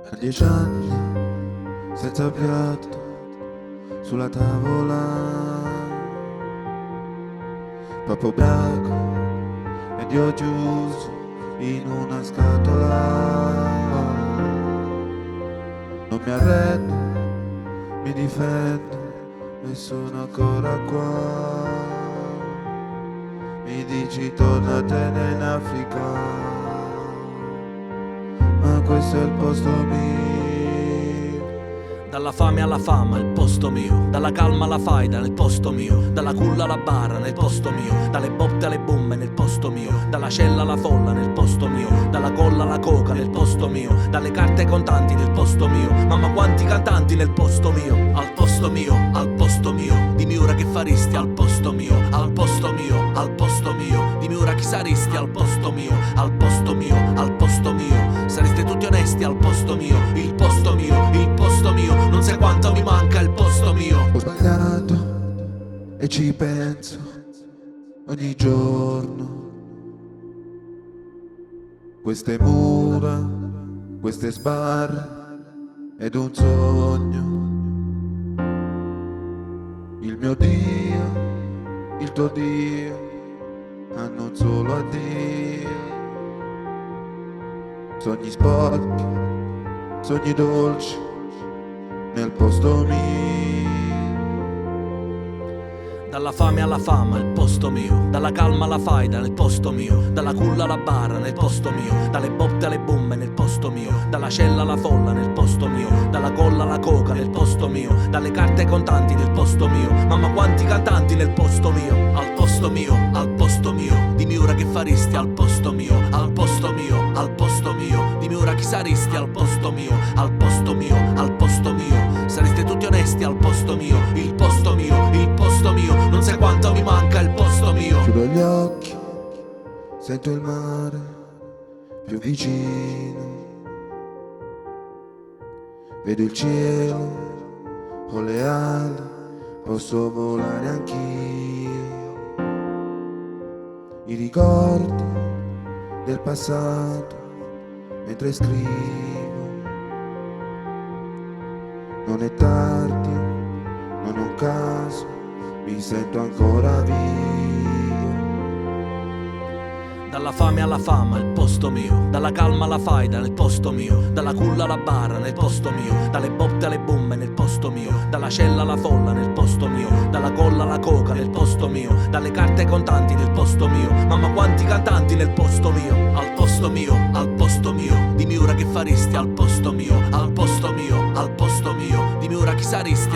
A 10 anni, senza piatto, sulla tavola, papà ubriaco ed io chiuso in una scatola. Non mi arrendo, mi difendo e sono ancora qua. Mi dici tornatene in Africa, ma questo è il posto mio. Dalla fame alla fama, il posto mio. Dalla calma alla faida, nel posto mio. Dalla culla alla bara, nel posto mio. Dalle botte alle bombe, nel posto mio. Dalla cella alla folla, nel posto mio. Dalla colla alla coca, nel posto mio. Dalle carte contanti, nel posto mio. Mamma quanti cantanti nel posto mio. Al posto mio, al posto mio. Dimmi ora che faresti al posto mio. Al posto mio, al posto mio. Dimmi ora chi saresti al posto mio. Al posto mio, al posto mio. Sareste tutti onesti al posto mio. Il posto mio, il posto mio. Non sai quanto mi manca il posto mio. Ho sbagliato e ci penso ogni giorno. Queste mura, queste sbarre ed un sogno. Il mio Dio, il tuo Dio hanno un solo addio. Sogni sporchi, sogni dolci nel posto mio. Dalla fame alla fama, il posto mio. Dalla calma alla faida, nel posto mio. Dalla culla alla bara, nel posto mio. Dalle botte alle bombe, nel posto mio. Dalla cella alla folla, nel posto mio. Dalla colla alla coca, nel posto mio. Dalle carte contanti, nel posto mio. Mamma quanti cantanti nel posto mio. Al posto mio, al posto mio. Dimmi ora che faresti al posto mio. Al posto mio, al posto mio. Dimmi ora chi saresti al posto mio. Al posto mio, al posto mio. Sareste tutti onesti al posto mio. Il posto mio, il posto mio. Non sai quanto mi manca il posto mio. Chiudo gli occhi, sento il mare più vicino. Vedo il cielo, ho le ali, posso volare anch'io. I ricordi del passato mentre scrivo. Non è tardi, non è un caso, mi sento ancora vivo. Dalla fame alla fama, il posto mio. Dalla calma alla faida, nel posto mio. Dalla culla alla bara, nel posto mio. Dalle botte alle bombe, nel posto mio. Dalla cella alla folla, nel posto mio. Dalla colla alla coca, nel posto mio. Dalle carte contanti, nel posto mio. Mamma quanti cantanti nel posto mio. Al posto mio, al posto mio. Dimmi ora che faresti al posto mio. Al posto mio, al posto mio. Dimmi ora chi saresti